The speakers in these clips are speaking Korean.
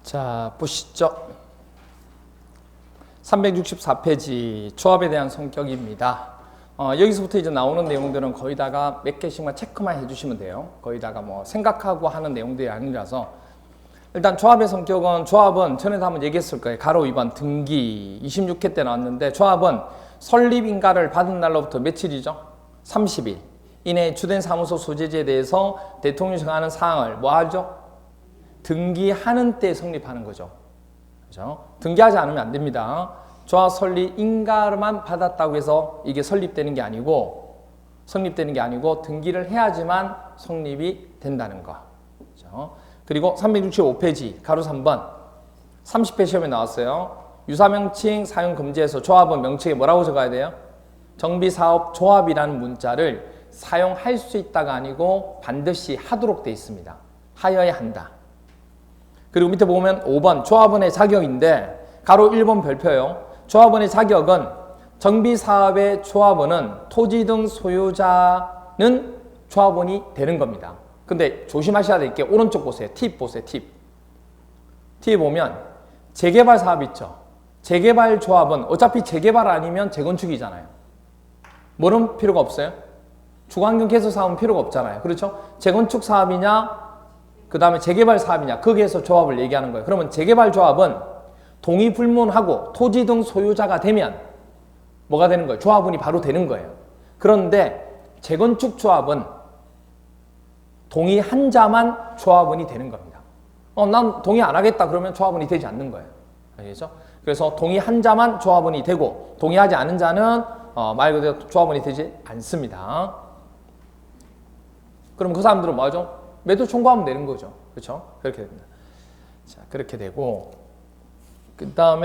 자, 보시죠. 364페이지 조합에 대한 성격입니다. 여기서부터 이제 나오는 내용들은 거의 다가 몇 개씩만 체크만 해주시면 돼요. 거의 다가 뭐 생각하고 하는 내용들이 아니라서. 일단 조합의 성격은, 조합은 전에도 한번 얘기했을 거예요. 가로 2번 등기 26회 때 나왔는데, 조합은 설립인가를 받은 날로부터 며칠이죠? 30일 이내에 주된 사무소 소재지에 대해서 대통령이 정하는 사항을 뭐 하죠? 등기하는 때 성립하는 거죠. 그죠? 등기하지 않으면 안 됩니다. 조합 설립 인가만 받았다고 해서 이게 설립되는 게 아니고, 등기를 해야지만 성립이 된다는 거. 그죠? 그리고 365페이지 가로 3번 30회 시험에 나왔어요. 유사명칭 사용 금지에서 조합은 명칭에 뭐라고 적어야 돼요? 정비사업 조합이라는 문자를 사용할 수 있다가 아니고 반드시 하도록 되어 있습니다. 하여야 한다. 그리고 밑에 보면 5번 조합원의 자격인데, 가로 1번 별표요. 조합원의 자격은 정비사업의 조합원은 토지 등 소유자는 조합원이 되는 겁니다. 근데 조심하셔야 될 게 오른쪽 보세요. 팁 보세요. 팁 보면 재개발 사업 있죠. 재개발 조합은 어차피 재개발 아니면 재건축이잖아요. 뭐는 필요가 없어요? 주거환경 개선 사업은 필요가 없잖아요. 그렇죠? 재건축 사업이냐, 그 다음에 재개발 사업이냐, 거기에서 조합을 얘기하는 거예요. 그러면 재개발 조합은 동의불문하고 토지 등 소유자가 되면 뭐가 되는 거예요? 조합원이 바로 되는 거예요. 그런데 재건축 조합은 동의한 자만 조합원이 되는 겁니다. 난 동의 안 하겠다 그러면 조합원이 되지 않는 거예요. 알겠죠? 그래서 동의한 자만 조합원이 되고, 동의하지 않은 자는 말 그대로 조합원이 되지 않습니다. 그럼 그 사람들은 뭐하죠? 매도 청구하면 되는 거죠. 그렇죠? 그렇게 됩니다. 자, 그렇게 되고, 그 다음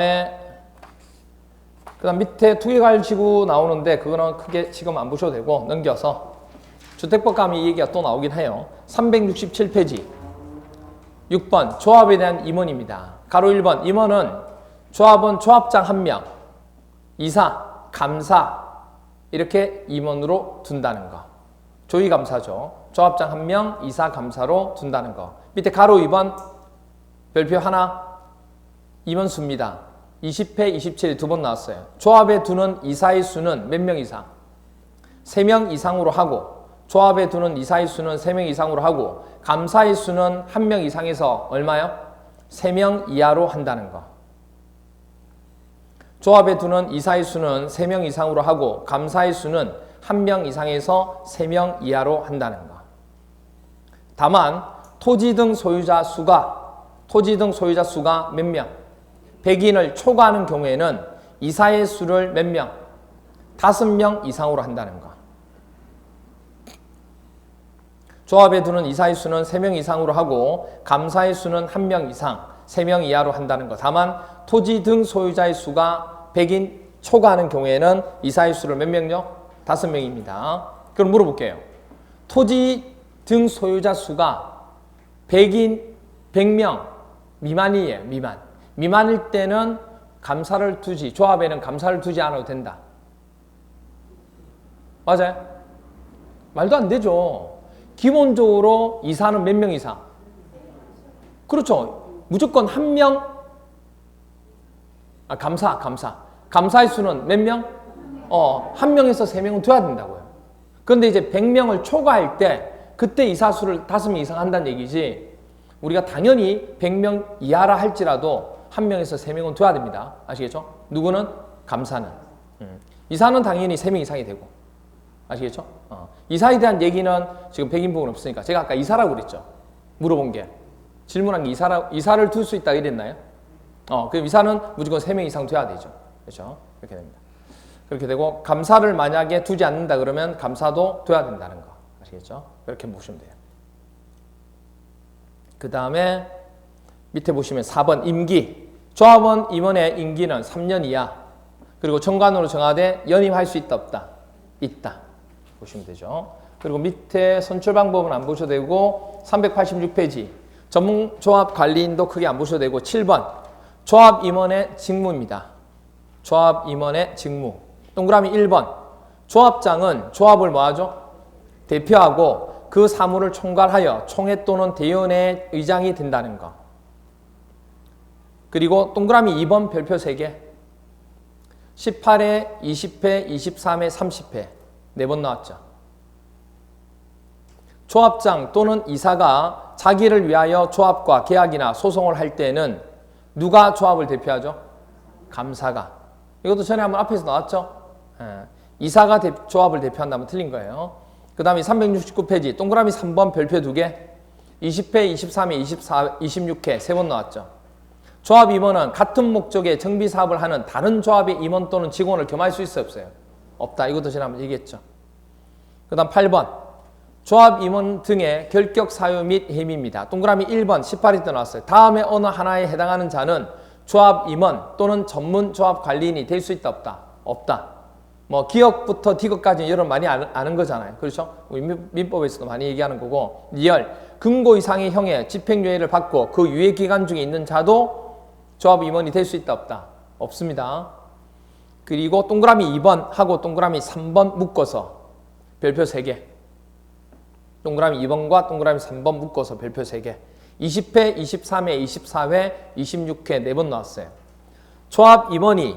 밑에 투기과열지구 나오는데 그거는 크게 지금 안 보셔도 되고 넘겨서 주택법 가면 이 얘기가 또 나오긴 해요. 367페이지 6번 조합에 대한 임원입니다. 가로 1번 임원은 조합원 조합장 1명, 이사, 감사 이렇게 임원으로 둔다는 거. 조의감사죠. 조합장 1명, 이사, 감사로 둔다는 거. 밑에 가로 2번 별표 하나 임원수입니다. 20회, 27에 두 번 나왔어요. 조합에 두는 이사의 수는 몇 명 이상? 3명 이상으로 하고, 조합에 두는 이사의 수는 3명 이상으로 하고, 감사의 수는 1명 이상에서 얼마요? 3명 이하로 한다는 거. 조합에 두는 이사의 수는 3명 이상으로 하고, 감사의 수는 1명 이상에서 3명 이하로 한다는 거. 다만 토지 등 소유자 수가 몇 명? 100인을 초과하는 경우에는 이사의 수를 몇 명? 5명 이상으로 한다는 거. 조합에 두는 이사의 수는 3명 이상으로 하고, 감사의 수는 1명 이상, 3명 이하로 한다는 거. 다만 토지 등 소유자의 수가 100인 초과하는 경우에는 이사의 수를 몇 명요? 5명입니다. 그럼 물어볼게요. 토지 등 소유자 수가 100명 미만이에요. 미만일 때는 감사를 두지, 조합에는 감사를 두지 않아도 된다. 맞아요? 말도 안 되죠. 기본적으로 이사는 몇 명 이상? 그렇죠. 무조건 1명. 감사의 수는 몇 명? 1명에서 3명은 둬야 된다고요. 그런데 이제 100명을 초과할 때 그때 이사 수를 5명 이상 한다는 얘기지, 우리가 당연히 100명 이하라 할지라도 1명에서 3명은 둬야 됩니다. 아시겠죠? 누구는? 감사는. 이사는 당연히 3명 이상이 되고. 아시겠죠? 이사에 대한 얘기는 지금 100인분은 없으니까. 제가 아까 이사라고 그랬죠? 물어본 게. 질문한 게 이사를 둘 수 있다 이랬나요? 그럼 이사는 무조건 3명 이상 둬야 되죠. 그렇죠? 그렇게 됩니다. 그렇게 되고, 감사를 만약에 두지 않는다 그러면 감사도 둬야 된다는 거. 아시겠죠? 그렇게 보시면 돼요. 그 다음에 밑에 보시면 4번 임기. 조합원 임원의 임기는 3년 이하. 그리고 정관으로 정하되 연임할 수 있다 없다? 있다. 보시면 되죠. 그리고 밑에 선출 방법은 안 보셔도 되고, 386페이지 전문조합 관리인도 크게 안 보셔도 되고, 7번 조합 임원의 직무입니다. 조합 임원의 직무. 동그라미 1번 조합장은 조합을 뭐하죠? 대표하고 그 사무를 총괄하여 총회 또는 대의원의 의장이 된다는 거. 그리고 동그라미 2번 별표 3개. 18회, 20회, 23회, 30회. 4번 나왔죠. 조합장 또는 이사가 자기를 위하여 조합과 계약이나 소송을 할 때는 누가 조합을 대표하죠? 감사가. 이것도 전에 한번 앞에서 나왔죠? 이사가 조합을 대표한다면 틀린 거예요. 그 다음에 369페이지 동그라미 3번 별표 2개. 20회, 23회, 24, 26회 3번 나왔죠. 조합 임원은 같은 목적의 정비 사업을 하는 다른 조합의 임원 또는 직원을 겸할 수 있어요, 없어요? 없다. 이것도 전에 한번 얘기했죠. 그 다음 8번 조합 임원 등의 결격 사유 및 혐의입니다. 동그라미 1번 18회 때 나왔어요. 다음에 어느 하나에 해당하는 자는 조합 임원 또는 전문 조합 관리인이 될 수 있다, 없다? 없다. 뭐 기억부터 디귿까지 여러분 많이 아는 거잖아요. 그렇죠? 우리 민법에서도 많이 얘기하는 거고. 2열 금고 이상의 형의 집행유예를 받고 그 유예 기간 중에 있는 자도 조합 임원이 될 수 있다, 없다? 없습니다. 그리고 동그라미 2번 하고 동그라미 3번 묶어서 별표 3개. 동그라미 2번과 동그라미 3번 묶어서 별표 3개. 20회, 23회, 24회, 26회 4번 나왔어요. 조합 임원이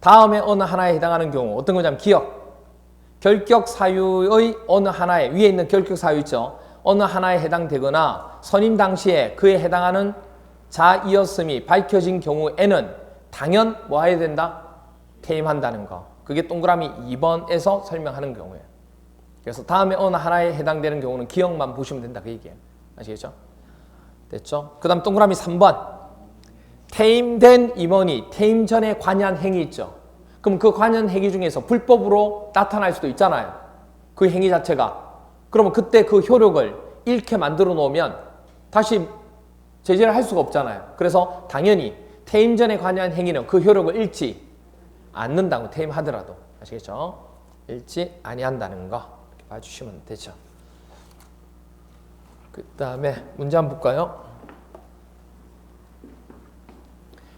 다음에 어느 하나에 해당하는 경우 어떤 거냐면 기억. 결격 사유의 어느 하나에 위에 있는 결격 사유 있죠. 어느 하나에 해당되거나 선임 당시에 그에 해당하는 자이었음이 밝혀진 경우에는 당연 뭐 해야 된다? 퇴임한다는 거. 그게 동그라미 2번에서 설명하는 경우예요. 그래서 다음에 어느 하나에 해당되는 경우는 기억만 보시면 된다 그 얘기예요. 아시겠죠? 됐죠? 그 다음 동그라미 3번 퇴임된 임원이 퇴임 전에 관여한 행위 있죠. 그럼 그 관여한 행위 중에서 불법으로 나타날 수도 있잖아요. 그 행위 자체가. 그러면 그때 그 효력을 잃게 만들어 놓으면 다시 제재를 할 수가 없잖아요. 그래서 당연히 퇴임 전에 관여한 행위는 그 효력을 잃지 않는다고 퇴임하더라도. 아시겠죠? 잃지 아니한다는 거 이렇게 봐주시면 되죠. 그 다음에 문제 한번 볼까요?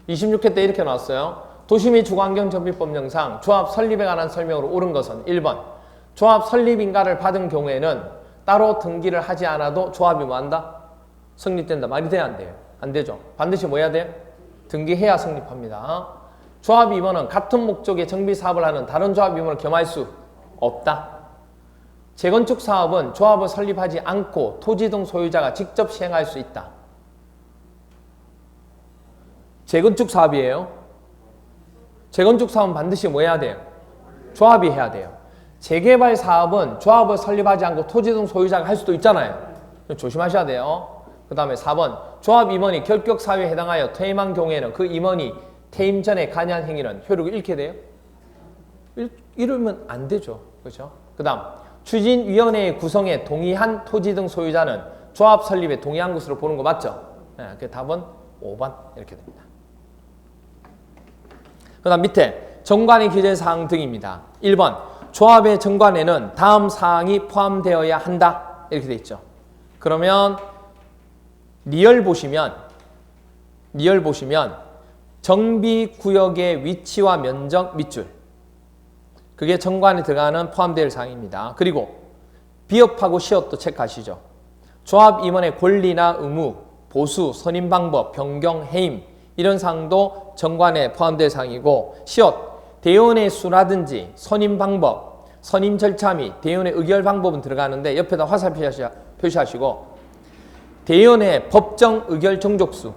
26회 때 이렇게 나왔어요. 도시및 주거환경정비법령상 조합 설립에 관한 설명으로 옳은 것은 1번 조합 설립인가를 받은 경우에는 따로 등기를 하지 않아도 조합이 뭐 한다? 성립된다. 말이 돼야 안 돼요? 안 되죠. 반드시 뭐 해야 돼요? 등기해야 성립합니다. 조합 임원은 같은 목적의 정비 사업을 하는 다른 조합 임원을 겸할 수 없다. 재건축 사업은 조합을 설립하지 않고 토지 등 소유자가 직접 시행할 수 있다. 재건축 사업이에요. 재건축 사업은 반드시 뭐 해야 돼요? 조합이 해야 돼요. 재개발 사업은 조합을 설립하지 않고 토지 등 소유자가 할 수도 있잖아요. 조심하셔야 돼요. 그 다음에 4번 조합 임원이 결격 사유에 해당하여 퇴임한 경우에는 그 임원이 퇴임 전에 관여한 행위는 효력을 잃게 돼요? 잃으면 안 되죠. 그렇죠? 그 다음 추진위원회의 구성에 동의한 토지 등 소유자는 조합 설립에 동의한 것으로 보는 거 맞죠? 네, 그 답은 5번 이렇게 됩니다. 그 다음 밑에 정관의 규제사항 등입니다. 1번 조합의 정관에는 다음 사항이 포함되어야 한다 이렇게 돼 있죠. 그러면 리얼 보시면 정비구역의 위치와 면적 밑줄 그게 정관에 들어가는 포함될 사항입니다. 그리고 비업하고 시업도 체크하시죠. 조합 임원의 권리나 의무, 보수, 선임 방법, 변경, 해임 이런 사항도 정관에 포함될 사항이고 시업, 대의원의 수라든지 선임 방법, 선임 절차 및 대의원의 의결 방법은 들어가는데 옆에다 화살 표시하시고 대의원의 법정 의결 정족수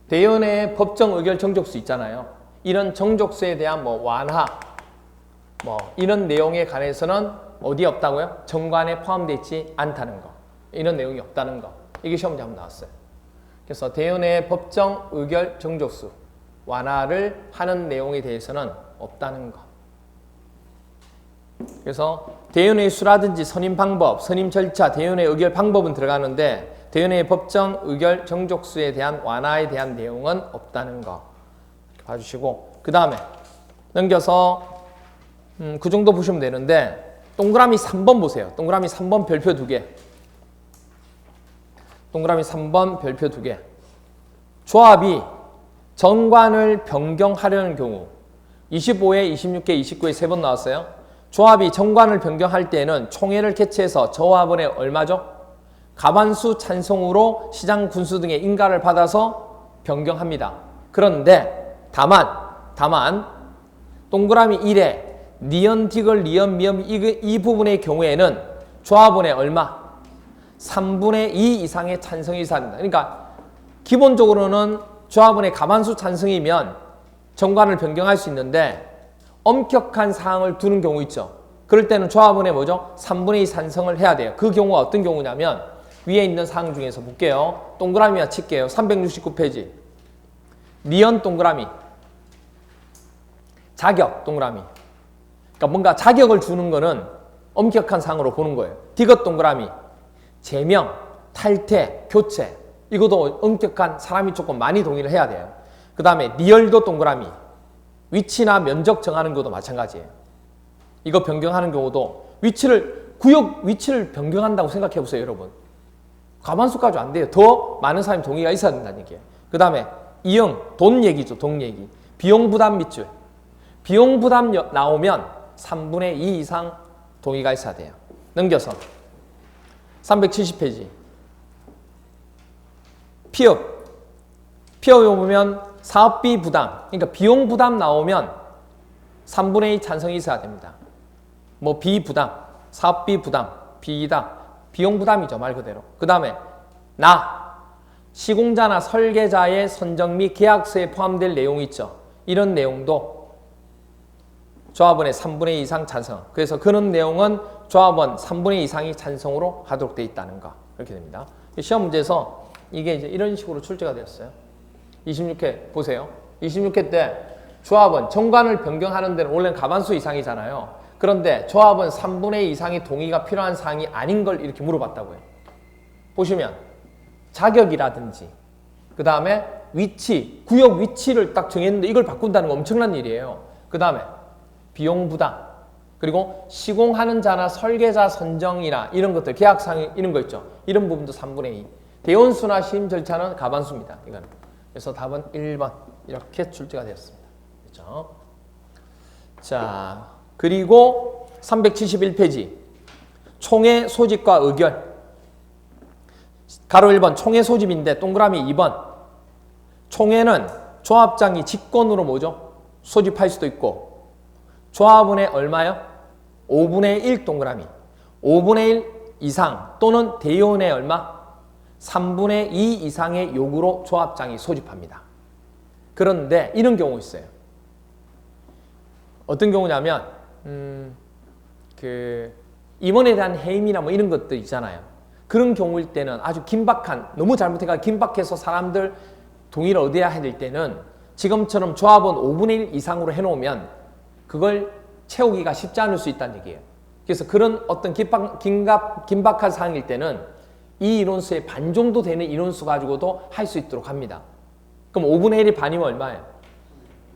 대의원의 법정 의결 정족수 있잖아요. 이런 정족수에 대한 완화 이런 내용에 관해서는 어디에 없다고요? 정관에 포함되어 있지 않다는 거. 이런 내용이 없다는 거. 이게 시험 문제 한번 나왔어요. 그래서 대의원의 법정 의결 정족수 완화를 하는 내용에 대해서는 없다는 거. 그래서 대의원의 수라든지 선임 방법, 선임 절차, 대의원의 의결 방법은 들어가는데 대의원의 법정 의결 정족수에 대한 완화에 대한 내용은 없다는 거 봐주시고 그 다음에 넘겨서 그 정도 보시면 되는데 동그라미 3번 보세요. 동그라미 3번 별표 2개. 동그라미 3번 별표 2개. 조합이 정관을 변경하려는 경우 25회, 26회, 29회 3번 나왔어요. 조합이 정관을 변경할 때에는 총회를 개최해서 저하번에 얼마죠? 과반수 찬성으로 시장 군수 등의 인가를 받아서 변경합니다. 그런데 다만 동그라미 1에 니은, 디귿, 리은, 미음 이 부분의 경우에는 조합원의 얼마? 3분의 2 이상의 찬성이 있어야 합니다. 그러니까 기본적으로는 조합원의 과반수 찬성이면 정관을 변경할 수 있는데 엄격한 사항을 두는 경우 있죠. 그럴 때는 조합원의 뭐죠? 3분의 2 찬성을 해야 돼요. 그 경우가 어떤 경우냐면 위에 있는 사항 중에서 볼게요. 동그라미만 칠게요. 369페이지. 니은 동그라미. 자격 동그라미. 그러니까 뭔가 자격을 주는 거는 엄격한 사항으로 보는 거예요. 디귿 동그라미. 제명, 탈퇴, 교체. 이것도 엄격한 사람이 조금 많이 동의를 해야 돼요. 그 다음에 리얼도 동그라미. 위치나 면적 정하는 것도 마찬가지예요. 이거 변경하는 경우도 구역 위치를 변경한다고 생각해 보세요, 여러분. 과반수까지 안 돼요. 더 많은 사람이 동의가 있어야 된다는 얘기예요. 그 다음에 이응, 돈 얘기죠, 돈 얘기. 비용 부담 밑줄. 비용 부담 나오면 3분의 2 이상 동의가 있어야 돼요. 넘겨서 370페이지. 피업에 보면 사업비 부담, 그러니까 비용 부담 나오면 3분의 2 찬성이 있어야 됩니다. 뭐 비부담, 사업비 부담, 비용 부담이죠, 말 그대로. 그 다음에 시공자나 설계자의 선정 및 계약서에 포함될 내용이 있죠. 이런 내용도 조합원의 3분의 2 이상 찬성. 그래서 그런 내용은 조합원 3분의 2 이상이 찬성으로 하도록 되어 있다는 거. 이렇게 됩니다. 시험 문제에서 이게 이제 이런 식으로 출제가 되었어요. 26회 보세요. 26회 때 조합원 정관을 변경하는 데는 원래는 과반수 이상이잖아요. 그런데 조합원 3분의 2 이상의 동의가 필요한 사항이 아닌 걸 이렇게 물어봤다고요. 보시면 자격이라든지 그 다음에 위치, 구역 위치를 딱 정했는데 이걸 바꾼다는 거 엄청난 일이에요. 그 다음에 비용 부담, 그리고 시공하는 자나 설계자 선정이나 이런 것들, 계약상 이런 거 있죠. 이런 부분도 3분의 2. 대원수나 시임 절차는 과반수입니다. 이거는. 그래서 답은 1번 이렇게 출제가 되었습니다. 그렇죠? 자, 그리고 371페이지 총회 소집과 의결. 가로 1번 총회 소집인데 동그라미 2번. 총회는 조합장이 직권으로 뭐죠? 소집할 수도 있고 조합원의 얼마요? 5분의 1 동그라미. 5분의 1 이상 또는 대의원의 얼마? 3분의 2 이상의 요구로 조합장이 소집합니다. 그런데 이런 경우 있어요. 어떤 경우냐면 임원에 대한 해임이나 뭐 이런 것들 있잖아요. 그런 경우일 때는 아주 너무 잘못해가 긴박해서 사람들 동의를 얻어야 할 때는 지금처럼 조합원 5분의 1 이상으로 해놓으면 그걸 채우기가 쉽지 않을 수 있다는 얘기예요. 그래서 그런 어떤 긴박한 사항일 때는 이 인원수의 반 정도 되는 인원수 가지고도 할 수 있도록 합니다. 그럼 5분의 1이 반이면 얼마예요?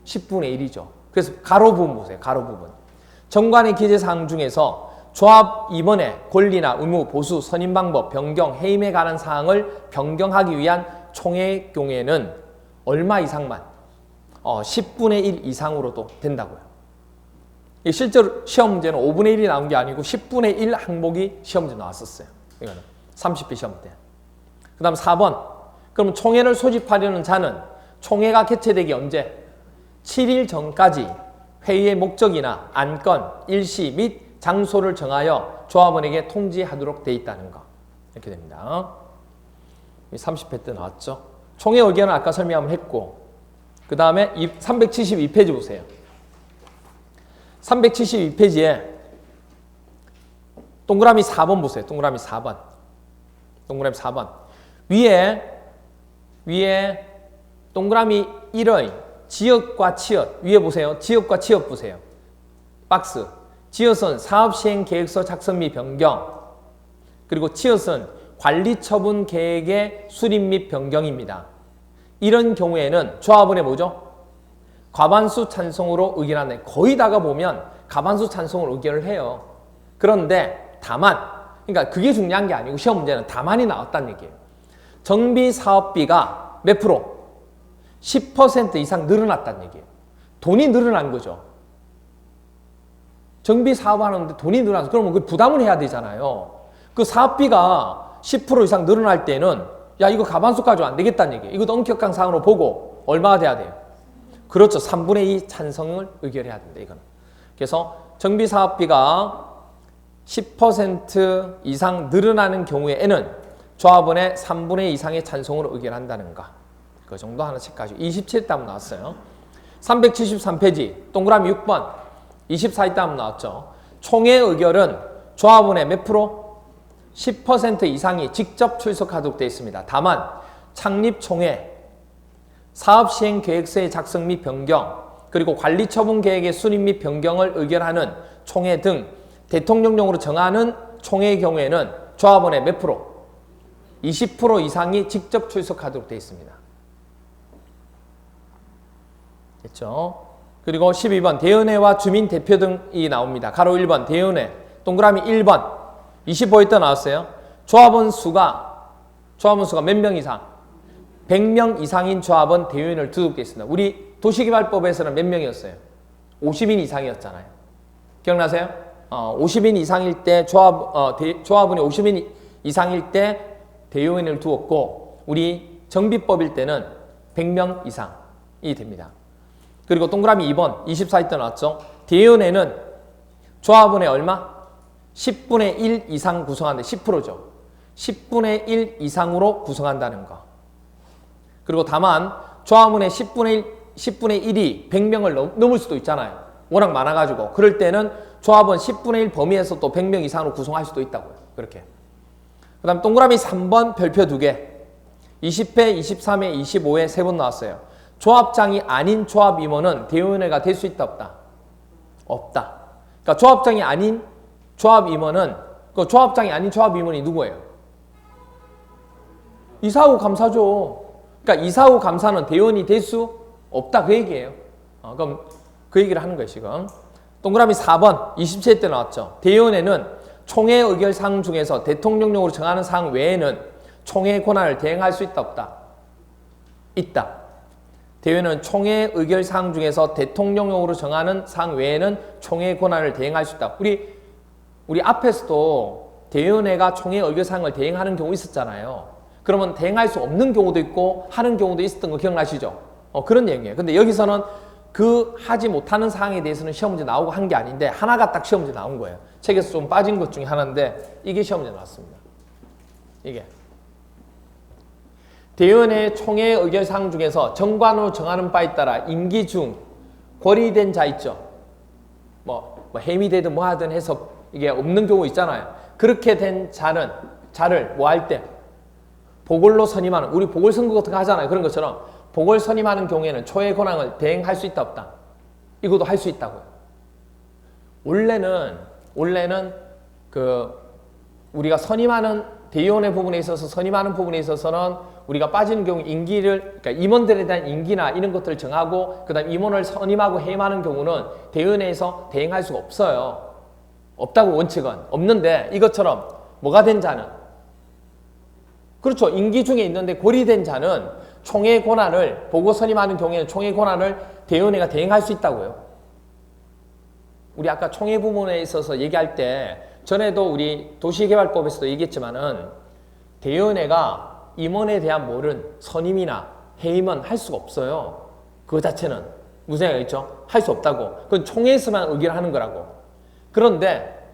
10분의 1이죠. 그래서 가로 부분 보세요. 가로 부분. 정관의 기재사항 중에서 조합 임원의 권리나 의무, 보수, 선임 방법, 변경, 해임에 관한 사항을 변경하기 위한 총회의 경우에는 얼마 이상만? 10분의 1 이상으로도 된다고요. 실제로 시험 문제는 5분의 1이 나온 게 아니고 10분의 1 항목이 시험 문제 나왔었어요. 이거는 30회 시험 때. 그 다음 4번. 그럼 총회를 소집하려는 자는 총회가 개최되기 언제? 7일 전까지 회의의 목적이나 안건, 일시 및 장소를 정하여 조합원에게 통지하도록 돼 있다는 거. 이렇게 됩니다. 30회 때 나왔죠. 총회 의견은 아까 설명 한번 했고 그 다음에 372페이지 보세요. 372페이지에 동그라미 4번 보세요. 동그라미 4번. 동그라미 4번. 위에 동그라미 1의 지역과 치읓. 위에 보세요. 지역과 치읓 보세요. 박스. 지읒은 사업시행계획서 작성 및 변경. 그리고 치읓은 관리처분 계획의 수립 및 변경입니다. 이런 경우에는 조합원의 뭐죠? 과반수 찬성으로 의견하는, 거의 다가 보면 과반수 찬성으로 의견을 해요. 그런데 다만, 그러니까 그게 중요한 게 아니고 시험 문제는 다만이 나왔다는 얘기예요. 정비 사업비가 몇 프로? 10% 이상 늘어났다는 얘기예요. 돈이 늘어난 거죠. 정비 사업하는데 돈이 늘어나서 그러면 그 부담을 해야 되잖아요. 그 사업비가 10% 이상 늘어날 때는 야 이거 가반수 가지고 안 되겠다는 얘기예요. 이것도 엄격한 사항으로 보고 얼마가 돼야 돼요? 그렇죠. 3분의 2 찬성을 의결해야 된다. 이거는. 그래서 정비 사업비가 10% 이상 늘어나는 경우에는 조합원의 3분의 2 이상의 찬성으로 의결한다는가. 그 정도 하나 체크하시고 27답 나왔어요. 373페이지 동그라미 6번 24답 나왔죠. 총회 의결은 조합원의 몇 프로? 10% 이상이 직접 출석하도록 되어 있습니다. 다만 창립총회, 사업시행계획서의 작성 및 변경, 그리고 관리처분계획의 수립 및 변경을 의결하는 총회 등 대통령령으로 정하는 총회의 경우에는 조합원의 몇 프로? 20% 이상이 직접 출석하도록 되어 있습니다. 됐죠? 그리고 12번 대의원회와 주민대표 등이 나옵니다. 가로 1번 대의원회, 동그라미 1번 25회 나왔어요. 조합원 수가 몇 명 이상? 100명 이상인 조합원 대의원을 두도록 되어 있습니다. 우리 도시개발법에서는 몇 명이었어요? 50인 이상이었잖아요. 기억나세요? 50인 이상일 때 조합원이 50인 이상일 때 대의원을 두었고 우리 정비법일 때는 100명 이상이 됩니다. 그리고 동그라미 2번 24회 때 나왔죠. 대의원회는 조합원의 얼마? 10분의 1 이상 구성한다. 10%죠. 10분의 1 이상으로 구성한다는 거. 그리고 다만 조합원의 10분의 1이 100명을 넘을 수도 있잖아요. 워낙 많아가지고. 그럴 때는 조합원 10분의 1 범위에서 또 100명 이상으로 구성할 수도 있다고요. 그렇게. 그 다음 동그라미 3번 별표 2개. 20회, 23회, 25회 3번 나왔어요. 조합장이 아닌 조합임원은 대의원회가 될 수 있다 없다? 없다. 그러니까 조합장이 아닌 조합임원은 그 조합장이 아닌 조합임원이 누구예요? 이사후 감사죠. 그러니까 이사후 감사는 대의원이 될 수 없다 그 얘기예요. 그럼 그 얘기를 하는 거예요 지금. 동그라미 4번 27회 때 나왔죠. 대의원회는 총회 의결 사항 중에서 대통령령으로 정하는 사항 외에는 총회 권한을 대행할 수 있다 없다? 있다. 대의원은 총회 의결 사항 중에서 대통령령으로 정하는 사항 외에는 총회 권한을 대행할 수 있다. 우리 앞에서도 대의원회가 총회 의결 사항을 대행하는 경우 있었잖아요. 그러면 대행할 수 없는 경우도 있고 하는 경우도 있었던 거 기억나시죠? 그런 얘기예요. 근데 여기서는 그 하지 못하는 사항에 대해서는 시험 문제 나오고 한 게 아닌데 하나가 딱 시험 문제 나온 거예요. 책에서 좀 빠진 것 중에 하나인데 이게 시험 문제 나왔습니다. 이게 대의원회 총회 의결 사항 중에서 정관으로 정하는 바에 따라 임기 중 고리된 자 있죠. 뭐 해임이 되든 뭐 하든 해서 이게 없는 경우 있잖아요. 그렇게 된 자를 뭐 할 때 보궐로 선임하는, 우리 보궐선거 같은 거 하잖아요. 그런 것처럼 보궐 선임하는 경우에는 초의 권한을 대행할 수 있다 없다? 이것도 할 수 있다고요. 원래는 그 우리가 선임하는 대의원회 부분에 있어서 선임하는 부분에 있어서는 우리가 빠지는 경우 임기를, 그러니까 임원들에 대한 임기나 이런 것들을 정하고 그다음 임원을 선임하고 해임하는 경우는 대의원회에서 대행할 수가 없어요. 없다고 원칙은 없는데 이것처럼 뭐가 된 자는, 그렇죠. 임기 중에 있는데 고리된 자는 총회 권한을 보고 선임하는 경우에는 총회 권한을 대의원회가 대행할 수 있다고요. 우리 아까 총회 부분에 있어서 얘기할 때 전에도 우리 도시개발법에서도 얘기했지만은 대의원회가 임원에 대한 뭐는 선임이나 해임은 할 수가 없어요. 그 자체는 무슨 얘기가 있죠? 할 수 없다고. 그건 총회에서만 의결하는 거라고. 그런데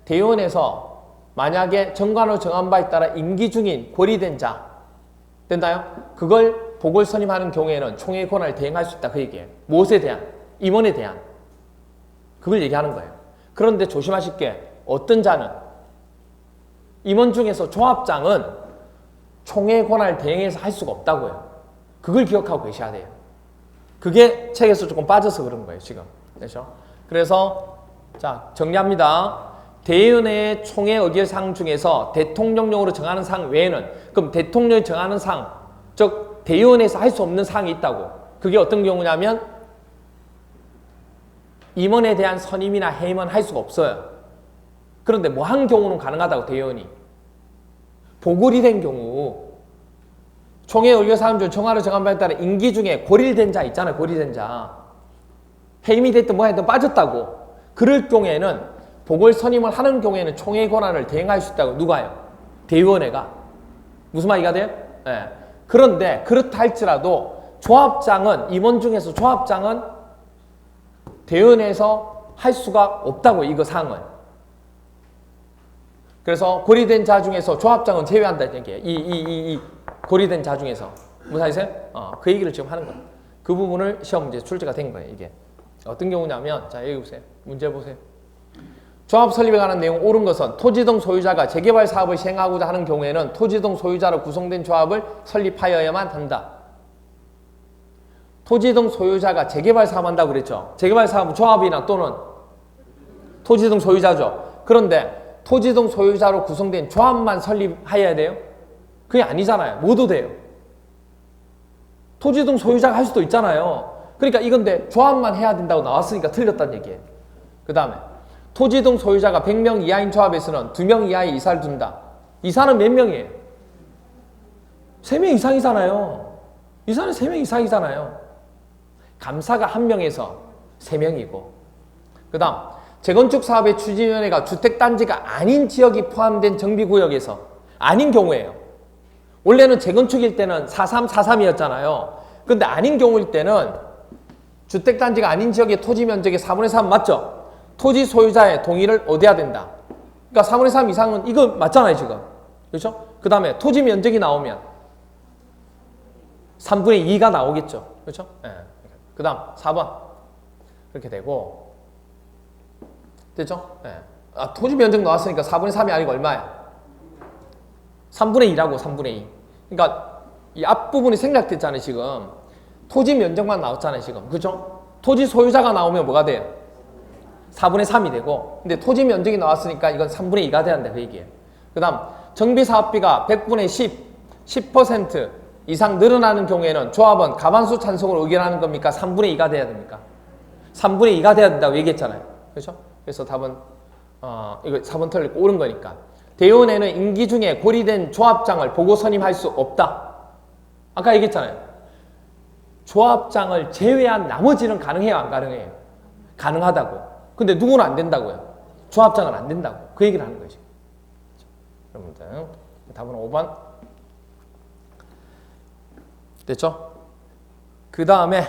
대의원에서 만약에 정관으로 정한 바에 따라 임기 중인 고리된 자 됐나요? 그걸 보궐 선임하는 경우에는 총회 권한을 대행할 수 있다 그 얘기예요. 무엇에 대한? 임원에 대한. 그걸 얘기하는 거예요. 그런데 조심하실 게 어떤 자는 임원 중에서 조합장은 총회 권한을 대행해서 할 수가 없다고요. 그걸 기억하고 계셔야 돼요. 그게 책에서 조금 빠져서 그런 거예요 지금. 그렇죠? 그래서 자 정리합니다. 대의원회의 총회 의결 사항 중에서 대통령령으로 정하는 사항 외에는, 그럼 대통령이 정하는 사항, 즉 대의원회에서 할 수 없는 사항이 있다고. 그게 어떤 경우냐면 임원에 대한 선임이나 해임은 할 수가 없어요. 그런데 뭐 한 경우는 가능하다고. 대의원이 보궐이 된 경우 총회 의결사항 중 청와로 정한 바에 따라 임기 중에 고릴된 자 있잖아요. 고릴된 자. 해임이 됐든 뭐 했든 빠졌다고. 그럴 경우에는 보궐선임을 하는 경우에는 총회 권한을 대행할 수 있다고. 누가요? 대의원회가. 무슨 말이가 돼요? 네. 그런데 그렇다 할지라도 조합장은 임원 중에서 조합장은 대의원회에서 할 수가 없다고. 이거 사항은. 그래서 고리된 자 중에서 조합장은 제외한다는 얘기예요. 이 고리된 자 중에서. 무슨 말이세요? 그 얘기를 지금 하는 거예요. 그 부분을 시험 문제 출제가 된 거예요. 이게 어떤 경우냐면, 자 여기 보세요. 문제 보세요. 조합 설립에 관한 내용 옳은 것은 토지 등 소유자가 재개발 사업을 시행하고자 하는 경우에는 토지 등 소유자로 구성된 조합을 설립하여야만 한다. 토지 등 소유자가 재개발 사업 한다고 그랬죠. 재개발 사업은 조합이나 또는 토지 등 소유자죠. 그런데 토지 등 소유자로 구성된 조합만 설립해야 돼요? 그게 아니잖아요. 모두 돼요. 토지 등 소유자가 할 수도 있잖아요. 그러니까 이건데 조합만 해야 된다고 나왔으니까 틀렸다는 얘기예요. 그 다음에 토지 등 소유자가 100명 이하인 조합에서는 2명 이하의 이사를 둔다. 이사는 몇 명이에요? 3명 이상이잖아요. 이사는 3명 이상이잖아요. 감사가 1명에서 3명이고, 그 다음 재건축 사업의 추진위원회가 주택단지가 아닌 지역이 포함된 정비구역에서 아닌 경우에요. 원래는 재건축일 때는 43, 43이었잖아요. 근데 아닌 경우일 때는 주택단지가 아닌 지역의 토지 면적의 4분의 3 맞죠? 토지 소유자의 동의를 얻어야 된다. 그러니까 4분의 3 이상은 이거 맞잖아요, 지금. 그렇죠? 그 다음에 토지 면적이 나오면 3분의 2가 나오겠죠. 그렇죠? 네. 그 다음 4번. 이렇게 되고. 됐죠? 네. 토지 면적 나왔으니까 4분의 3이 아니고 얼마야? 3분의 2라고, 3분의 2. 그러니까 이 앞부분이 생략됐잖아요, 지금. 토지 면적만 나왔잖아요, 지금. 그죠? 토지 소유자가 나오면 뭐가 돼요? 4분의 3이 되고, 근데 토지 면적이 나왔으니까 이건 3분의 2가 돼야 한다, 그 얘기예요. 그 다음, 정비사업비가 100분의 10% 이상 늘어나는 경우에는 조합은 과반수 찬성을 의결하는 겁니까? 3분의 2가 돼야 됩니까? 3분의 2가 돼야 된다고 얘기했잖아요. 그렇죠? 그래서 답은, 이거 4번 틀리고 옳은 거니까. 대의원회는 임기 중에 고리된 조합장을 보고 선임할 수 없다. 아까 얘기했잖아요. 조합장을 제외한 나머지는 가능해요, 안 가능해요? 가능하다고. 근데 누구는 안 된다고요? 조합장은 안 된다고. 그 얘기를 하는 거지. 여러분들, 답은 5번. 됐죠? 그 다음에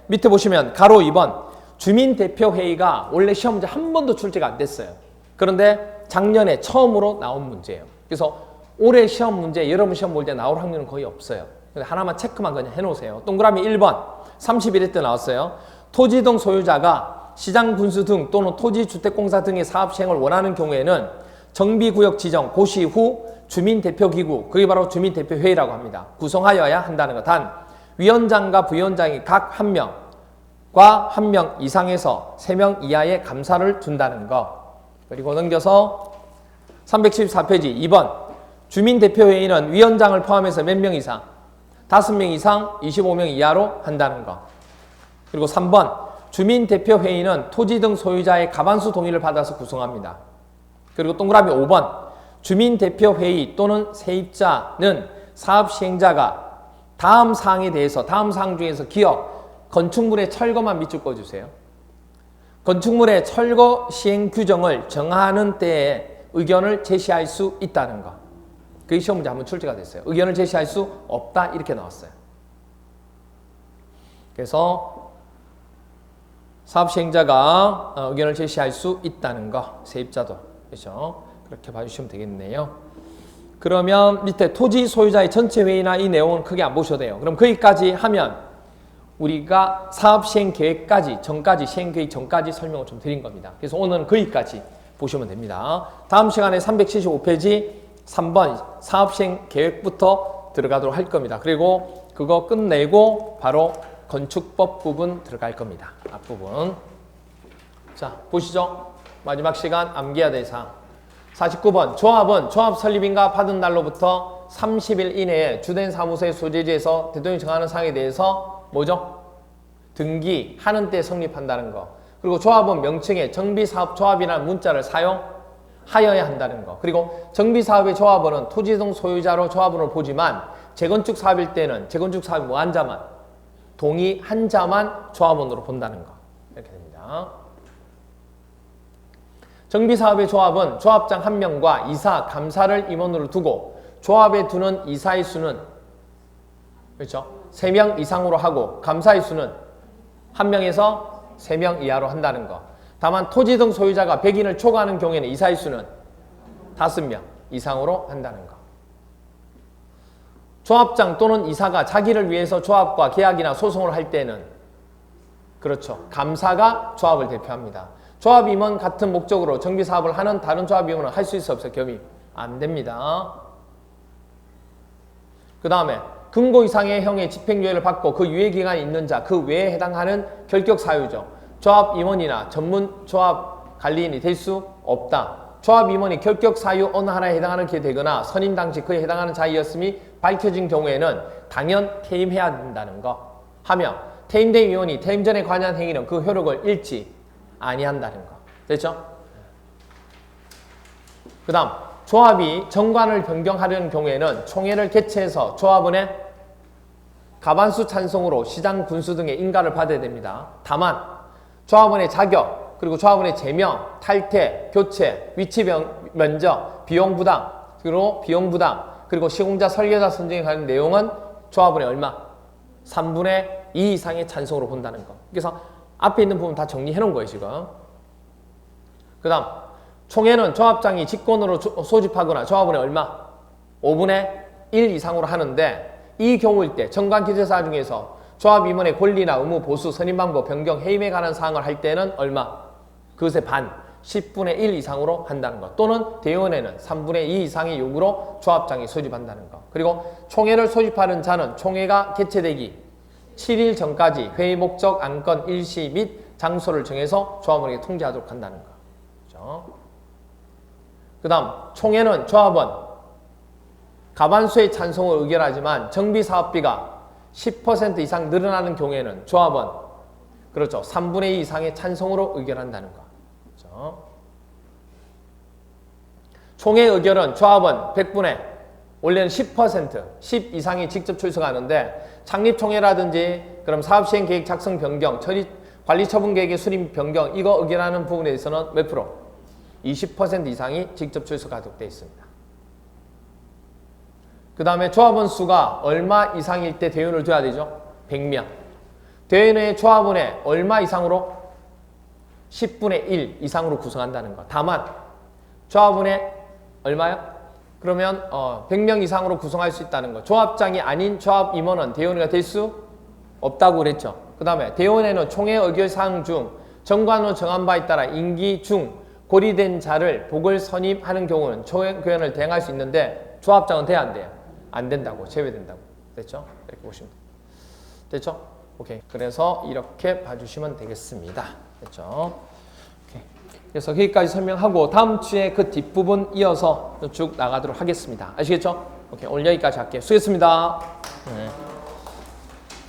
밑에 보시면 가로 2번 주민대표회의가 원래 시험 문제 한 번도 출제가 안 됐어요. 그런데 작년에 처음으로 나온 문제예요. 그래서 올해 시험 문제 여러분 시험 볼 때 나올 확률은 거의 없어요. 하나만 체크만 그냥 해놓으세요. 동그라미 1번 31회 때 나왔어요. 토지 등 소유자가 시장 군수 등 또는 토지주택공사 등의 사업 시행을 원하는 경우에는 정비구역 지정 고시 후 주민대표기구, 그게 바로 주민대표회의라고 합니다. 구성하여야 한다는 것. 단 위원장과 부위원장이 각 1명과 1명 이상에서 3명 이하의 감사를 둔다는 것. 그리고 넘겨서 374페이지 2번 주민대표회의는 위원장을 포함해서 몇 명 이상? 5명 이상 25명 이하로 한다는 것. 그리고 3번 주민대표회의는 토지 등 소유자의 과반수 동의를 받아서 구성합니다. 그리고 동그라미 5번 주민대표회의 또는 세입자는 사업시행자가 다음 사항에 대해서 다음 사항 중에서 기업, 건축물의 철거만 밑줄 꺼주세요. 건축물의 철거 시행 규정을 정하는 때에 의견을 제시할 수 있다는 것. 그게 시험 문제 한번 출제가 됐어요. 의견을 제시할 수 없다 이렇게 나왔어요. 그래서 사업시행자가 의견을 제시할 수 있다는 거. 세입자도. 그렇죠? 그렇게 봐주시면 되겠네요. 그러면 밑에 토지 소유자의 전체 회의나 이 내용은 크게 안 보셔도 돼요. 그럼 거기까지 하면 우리가 사업 시행 계획까지 전까지 시행 계획 전까지 설명을 좀 드린 겁니다. 그래서 오늘은 거기까지 보시면 됩니다. 다음 시간에 375페이지 3번 사업 시행 계획부터 들어가도록 할 겁니다. 그리고 그거 끝내고 바로 건축법 부분 들어갈 겁니다. 앞부분. 자, 보시죠. 마지막 시간 암기해야 될 사항. 49번 조합은 조합 설립인가 받은 날로부터 30일 이내에 주된 사무소의 소재지에서 대통령이 정하는 사항에 대해서 뭐죠? 등기하는 때 성립한다는 거. 그리고 조합은 명칭에 정비사업조합이라는 문자를 사용하여야 한다는 거. 그리고 정비사업의 조합원은 토지 등 소유자로 조합원을 보지만 재건축 사업일 때는 재건축 사업이 뭐 한 자만? 동의 한 자만 조합원으로 본다는 거. 이렇게 됩니다. 정비사업의 조합은 조합장 1명과 이사, 감사를 임원으로 두고 조합에 두는 이사의 수는 그렇죠? 3명 이상으로 하고 감사의 수는 1명에서 3명 이하로 한다는 거. 다만 토지 등 소유자가 100인을 초과하는 경우에는 이사의 수는 5명 이상으로 한다는 거. 조합장 또는 이사가 자기를 위해서 조합과 계약이나 소송을 할 때는 그렇죠. 감사가 조합을 대표합니다. 조합 임원 같은 목적으로 정비사업을 하는 다른 조합 임원은 할 수 있어 없어? 겸입 안 됩니다. 그 다음에 금고 이상의 형의 집행유예를 받고 그 유예기간이 있는 자, 그 외에 해당하는 결격사유죠. 조합 임원이나 전문 조합 관리인이 될 수 없다. 조합 임원이 결격사유 어느 하나에 해당하는 게 되거나 선임 당시 그에 해당하는 자이었음이 밝혀진 경우에는 당연 퇴임해야 된다는 거 하며 퇴임된 위원이 퇴임 전에 관여한 행위는 그 효력을 잃지 아니한다는 거. 됐죠? 그 다음 조합이 정관을 변경하려는 경우에는 총회를 개최해서 조합원의 가반수 찬성으로 시장 군수 등의 인가를 받아야 됩니다. 다만 조합원의 자격 그리고 조합원의 제명, 탈퇴, 교체, 위치 면적, 비용 부담 그리고 시공자 설계자 선정에 관한 내용은 조합원의 얼마? 3분의 2 이상의 찬성으로 본다는 거. 그래서 앞에 있는 부분 다 정리해 놓은 거예요 지금. 그 다음 총회는 조합장이 직권으로 소집하거나 조합원의 얼마? 5분의 1 이상으로 하는데 이 경우일 때 정관기재사 중에서 조합 임원의 권리나 의무, 보수, 선임 방법, 변경, 해임에 관한 사항을 할 때는 얼마? 그것의 반, 10분의 1 이상으로 한다는 것. 또는 대의원회는 3분의 2 이상의 요구로 조합장이 소집한다는 것. 그리고 총회를 소집하는 자는 총회가 개최되기 7일 전까지 회의 목적, 안건, 일시 및 장소를 정해서 조합원에게 통지하도록 한다는 것. 그렇죠? 그 다음 총회는 조합원 가반수의 찬성을 의결하지만 정비사업비가 10% 이상 늘어나는 경우에는 조합원 그렇죠. 3분의 2 이상의 찬성으로 의결한다는 거. 그렇죠? 총회 의결은 조합원 100분의 원래는 10%, 10 이상이 직접 출석하는데 창립총회라든지 그럼 사업시행 계획 작성 변경, 관리처분 계획의 수립 변경 이거 의결하는 부분에 대해서는 몇 프로? 20% 이상이 직접 출석하도록 되어 있습니다. 그 다음에 조합원 수가 얼마 이상일 때 대의원을 둬야 되죠? 100명. 대의원의 조합원의 얼마 이상으로? 10분의 1 이상으로 구성한다는 것. 다만 조합원의 얼마요? 그러면 100명 이상으로 구성할 수 있다는 것. 조합장이 아닌 조합 임원은 대의원회가 될 수 없다고 그랬죠. 그 다음에 대의원회는 총회 의결사항 중 정관으로 정한 바에 따라 임기 중 고리된 자를 복을 선임하는 경우는 총회의원을 대행할 수 있는데 조합장은 돼야 안 돼요? 안 된다고. 제외된다고. 됐죠? 이렇게 보시면 됐죠? 오케이. 그래서 이렇게 봐주시면 되겠습니다. 됐죠? 오케이. 그래서 여기까지 설명하고 다음 주에 그 뒷부분 이어서 쭉 나가도록 하겠습니다. 아시겠죠? 오케이. 오늘 여기까지 할게요. 수고했습니다. 네.